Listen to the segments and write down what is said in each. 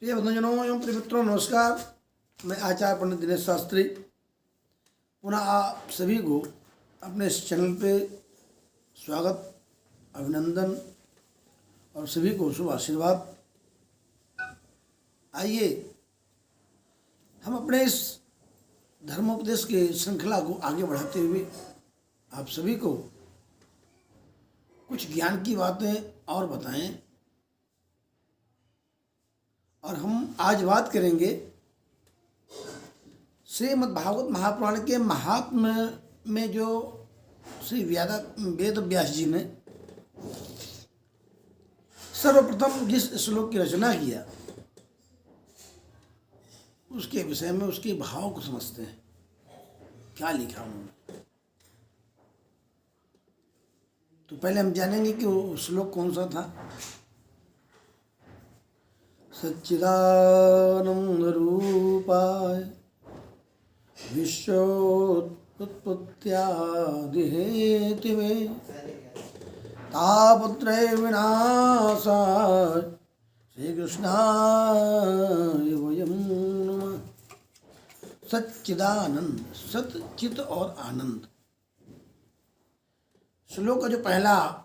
प्रिय बंधुजनों एवं प्रिय मित्रों, नमस्कार। मैं आचार्य पंडित दिनेश शास्त्री पुनः आप सभी को अपने इस चैनल पे स्वागत, अभिनंदन और सभी को शुभ आशीर्वाद। आइए हम अपने इस धर्मोपदेश के श्रृंखला को आगे बढ़ाते हुए आप सभी को कुछ ज्ञान की बातें और बताएं। और हम आज बात करेंगे श्रीमद् भागवत महापुराण के महात्म्य में जो श्री वेद व्यास जी ने सर्वप्रथम जिस श्लोक की रचना किया उसके विषय में, उसके भाव को समझते हैं। क्या लिखा उन्होंने, तो पहले हम जानेंगे कि वो श्लोक कौन सा था। सच्चिदानंदरूपाय विश्वोत्पत्त्यादिहेतवे तापत्रय विनाशाय श्रीकृष्णाय वयं नमः। सच्चिदानंद, सत, चित और आनंद। श्लोक का जो पहला,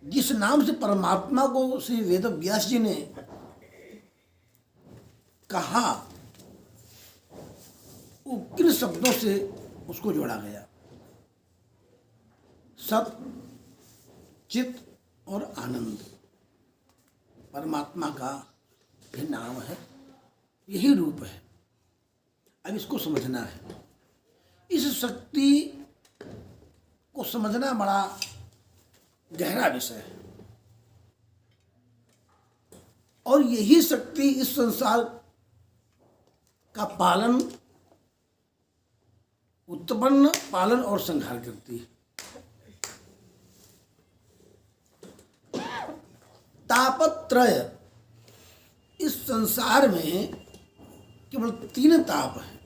जिस नाम से परमात्मा को श्री वेद व्यास जी ने कहा, वो किन शब्दों से उसको जोड़ा गया। सत, चित और आनंद परमात्मा का यह नाम है, यही रूप है। अब इसको समझना है। इस शक्ति को समझना बड़ा गहरा विषय है और यही शक्ति इस संसार का पालन, उत्पन्न, पालन और संहार करती है। तापत्रय, इस संसार में केवल 3 ताप है,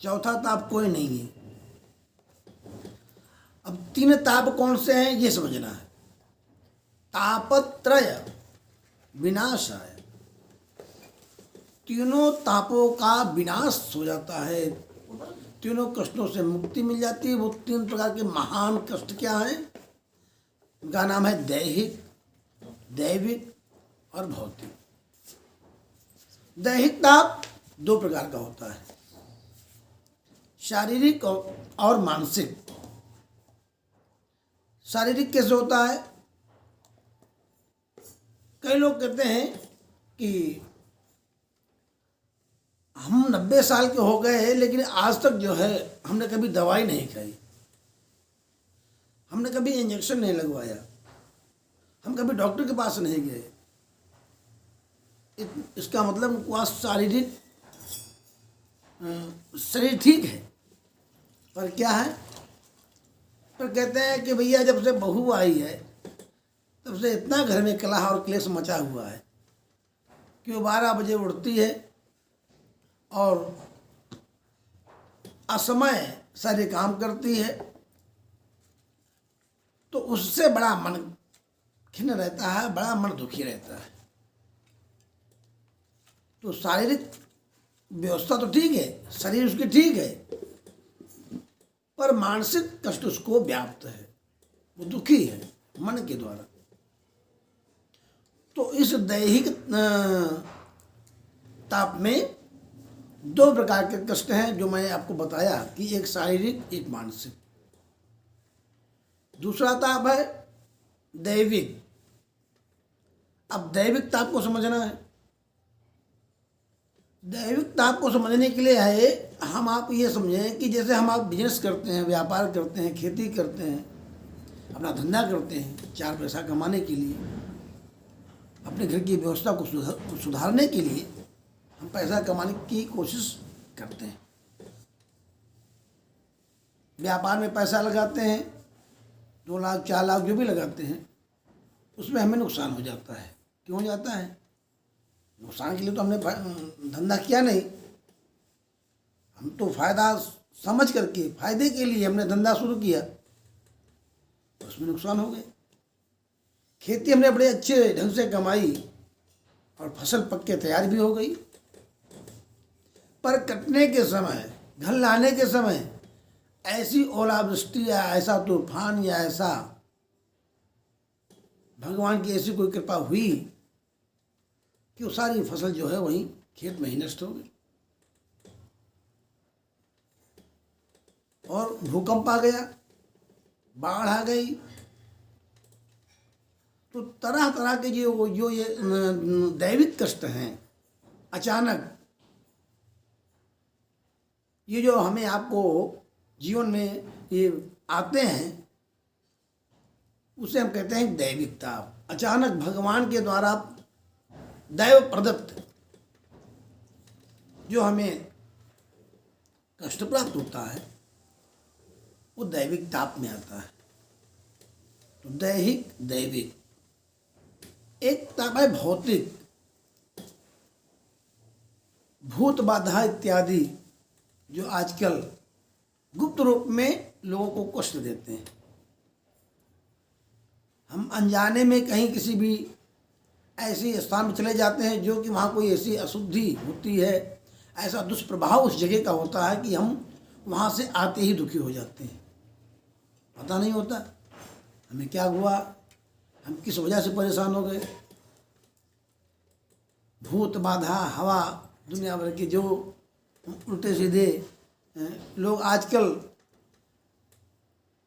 चौथा ताप कोई नहीं है। अब 3 ताप कौन से हैं ये समझना है। तापत्रय विनाशाय, तीनों तापों का विनाश हो जाता है, तीनों कष्टों से मुक्ति मिल जाती है। वो 3 प्रकार के महान कष्ट क्या हैं? उनका नाम है दैहिक, दैविक और भौतिक। दैहिक ताप 2 प्रकार का होता है, शारीरिक और मानसिक। शारीरिक कैसे होता है? कई लोग कहते हैं कि हम 90 साल के हो गए हैं लेकिन आज तक जो है हमने कभी दवाई नहीं खाई, हमने कभी इंजेक्शन नहीं लगवाया, हम कभी डॉक्टर के पास नहीं गए। इसका मतलब उनका शारीरिक शरीर ठीक है, पर क्या है, पर कहते हैं कि भैया जब से बहू आई है तब से इतना घर में कलह और क्लेश मचा हुआ है कि वो 12 बजे उठती है और असमय सारे काम करती है, तो उससे बड़ा मन खिन्न रहता है, बड़ा मन दुखी रहता है। तो शारीरिक व्यवस्था तो ठीक है, शरीर उसकी ठीक है, पर मानसिक कष्ट उसको व्याप्त है, वो दुखी है मन के द्वारा। तो इस दैहिक ताप में 2 प्रकार के कष्ट हैं जो मैंने आपको बताया कि एक शारीरिक, एक मानसिक। दूसरा ताप है दैविक। अब दैविक ताप को समझना है। दैविक ताप को समझने के लिए है, हम आप ये समझें कि जैसे हम आप बिजनेस करते हैं, व्यापार करते हैं, खेती करते हैं, अपना धंधा करते हैं 4 पैसा कमाने के लिए, अपने घर की व्यवस्था को सुधारने के लिए हम पैसा कमाने की कोशिश करते हैं। व्यापार में पैसा लगाते हैं, 2 लाख 4 लाख जो भी लगाते हैं, उसमें हमें नुकसान हो जाता है। क्यों हो जाता है? नुकसान के लिए तो हमने धंधा किया नहीं, हम तो फायदा समझ करके, फायदे के लिए हमने धंधा शुरू किया, तो उसमें नुकसान हो गए। खेती हमने बड़े अच्छे ढंग से कमाई और फसल पक के तैयार भी हो गई, पर कटने के समय, घर लाने के समय ऐसी ओलावृष्टि या ऐसा तूफान या ऐसा भगवान की ऐसी कोई कृपा हुई कि वो सारी फसल जो है वहीं खेत में ही नष्ट हो गई। और भूकंप आ गया, बाढ़ आ गई, तो तरह तरह के जो ये दैविक कष्ट हैं, अचानक ये जो हमें आपको जीवन में ये आते हैं, उसे हम कहते हैं दैविक ताप। अचानक भगवान के द्वारा दैव प्रदत्त जो हमें कष्ट प्राप्त होता है वो दैविक ताप में आता है। तो दैहिक दैविक, एक ताप है भौतिक, भूत बाधा इत्यादि जो आजकल गुप्त रूप में लोगों को कष्ट देते हैं। हम अनजाने में कहीं किसी भी ऐसी स्थान में चले जाते हैं जो कि वहाँ कोई ऐसी अशुद्धि होती है, ऐसा दुष्प्रभाव उस जगह का होता है कि हम वहाँ से आते ही दुखी हो जाते हैं। पता नहीं होता हमें क्या हुआ, हम किस वजह से परेशान हो गए। भूत बाधा, हवा, दुनिया भर के जो उल्टे सीधे लोग आजकल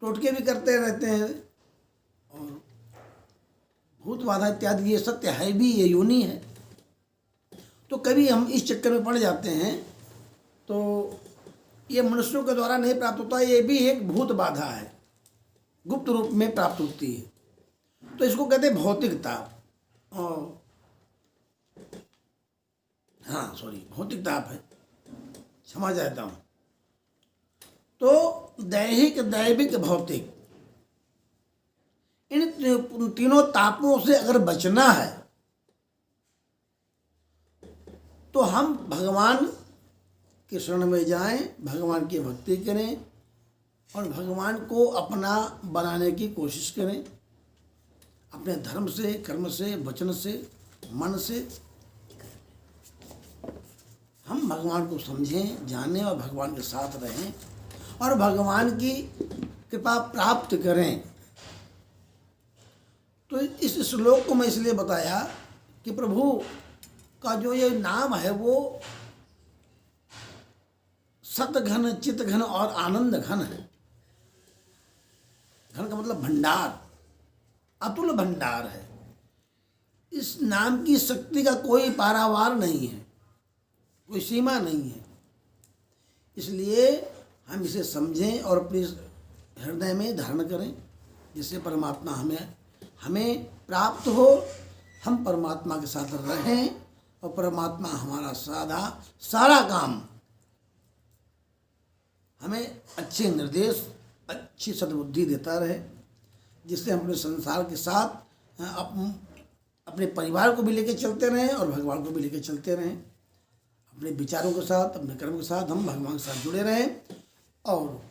टोटके भी करते रहते हैं, और भूत बाधा इत्यादि ये सत्य है भी, ये योनि है। तो कभी हम इस चक्कर में पड़ जाते हैं, तो ये मनुष्यों के द्वारा नहीं प्राप्त होता, ये भी एक भूत बाधा है, गुप्त रूप में प्राप्त होती है। तो इसको कहते हैं भौतिक ताप। हाँ सॉरी, भौतिक ताप है, क्षमा चाहता हूँ। तो दैहिक, दैविक, भौतिक, इन तीनों तापों से अगर बचना है तो हम भगवान के शरण में जाएं, भगवान की भक्ति करें और भगवान को अपना बनाने की कोशिश करें, अपने धर्म से, कर्म से, वचन से, मन से हम भगवान को समझें, जानें और भगवान के साथ रहें और भगवान की कृपा प्राप्त करें। तो इस श्लोक को मैं इसलिए बताया कि प्रभु का जो ये नाम है वो सत घन, चित घन और आनंद घन है। घन का मतलब भंडार, अतुल भंडार है। इस नाम की शक्ति का कोई पारावार नहीं है, कोई सीमा नहीं है। इसलिए हम इसे समझें और अपने हृदय में धारण करें, जिससे परमात्मा हमें प्राप्त हो, हम परमात्मा के साथ रहें और परमात्मा हमारा सारा काम हमें अच्छे निर्देश, अच्छी सद्बुद्धि देता रहे, जिससे हम अपने संसार के साथ अपने परिवार को भी लेकर चलते रहें और भगवान को भी लेकर चलते रहें। अपने विचारों के साथ, अपने कर्म के साथ हम भगवान के साथ जुड़े रहें। और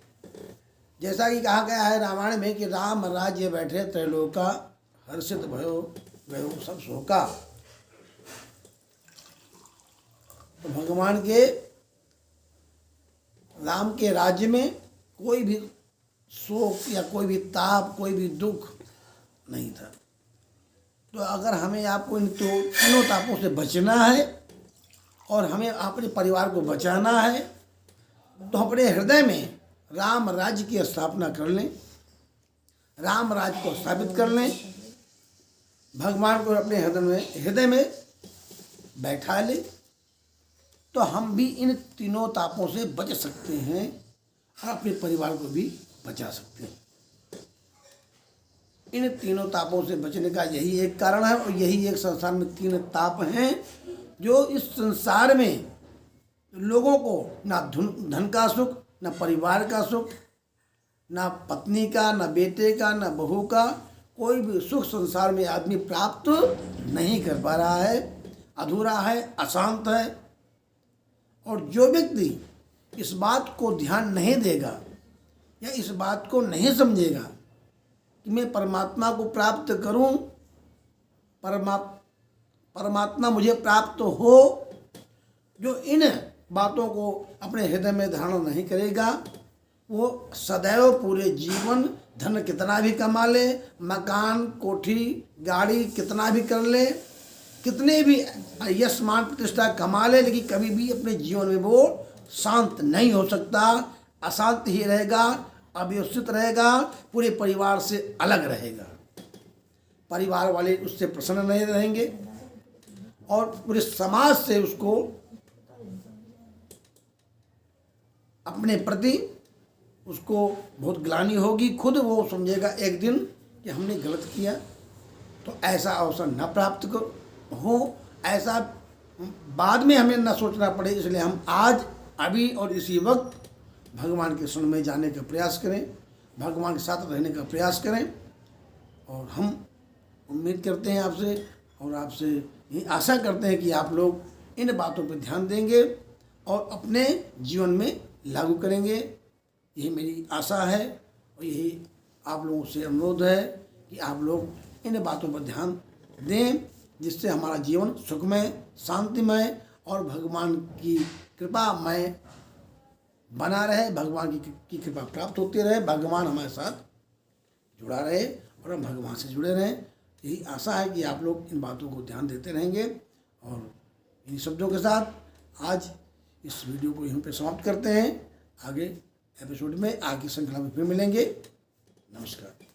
जैसा कि कहा गया है रामायण में कि राम राज्य बैठे त्रैलोका, हर्षित भयो गयो सब शोका। तो भगवान के राम के राज्य में कोई भी शोक या कोई भी ताप, कोई भी दुख नहीं था। तो अगर हमें आपको इन तीनों तापों से बचना है और हमें अपने परिवार को बचाना है, तो अपने हृदय में राम राज्य की स्थापना कर लें, राम राज्य को स्थापित कर लें, भगवान को अपने हृदय में बैठा लें, तो हम भी इन तीनों तापों से बच सकते हैं और अपने परिवार को भी बचा सकते हैं। इन तीनों तापों से बचने का यही एक कारण है और यही एक संसार में तीन ताप हैं जो इस संसार में लोगों को ना धन का सुख, ना परिवार का सुख, ना पत्नी का, ना बेटे का, ना बहू का, कोई भी सुख संसार में आदमी प्राप्त नहीं कर पा रहा है, अधूरा है, अशांत है। और जो व्यक्ति इस बात को ध्यान नहीं देगा या इस बात को नहीं समझेगा कि मैं परमात्मा को प्राप्त करूं परमात्मा मुझे प्राप्त हो। जो इन बातों को अपने हृदय में धारण नहीं करेगा वो सदैव पूरे जीवन धन कितना भी कमा ले, मकान कोठी गाड़ी कितना भी कर ले, कितने भी यश मान प्रतिष्ठा कमा ले, लेकिन कभी भी अपने जीवन में वो शांत नहीं हो सकता। अशांत ही रहेगा, अव्यवस्थित रहेगा, पूरे परिवार से अलग रहेगा, परिवार वाले उससे प्रसन्न नहीं रहेंगे और पूरे समाज से उसको अपने प्रति उसको बहुत ग्लानि होगी। खुद वो समझेगा एक दिन कि हमने गलत किया, तो ऐसा अवसर न प्राप्त हो, ऐसा बाद में हमें न सोचना पड़े। इसलिए हम आज अभी और इसी वक्त भगवान के शरण में जाने का प्रयास करें, भगवान के साथ रहने का प्रयास करें। और हम उम्मीद करते हैं आपसे और आपसे ये आशा करते हैं कि आप लोग इन बातों पर ध्यान देंगे और अपने जीवन में लागू करेंगे। यही मेरी आशा है और यही आप लोगों से अनुरोध है कि आप लोग इन बातों पर ध्यान दें, जिससे हमारा जीवन सुखमय, शांतिमय और भगवान की कृपामय बना रहे, भगवान की कृपा प्राप्त होती रहे, भगवान हमारे साथ जुड़ा रहे और हम भगवान से जुड़े रहें। यही आशा है कि आप लोग इन बातों को ध्यान देते रहेंगे। और इन शब्दों के साथ आज इस वीडियो को यहीं पे समाप्त करते हैं। आगे एपिसोड में आगे श्रृंखला में फिर मिलेंगे। नमस्कार।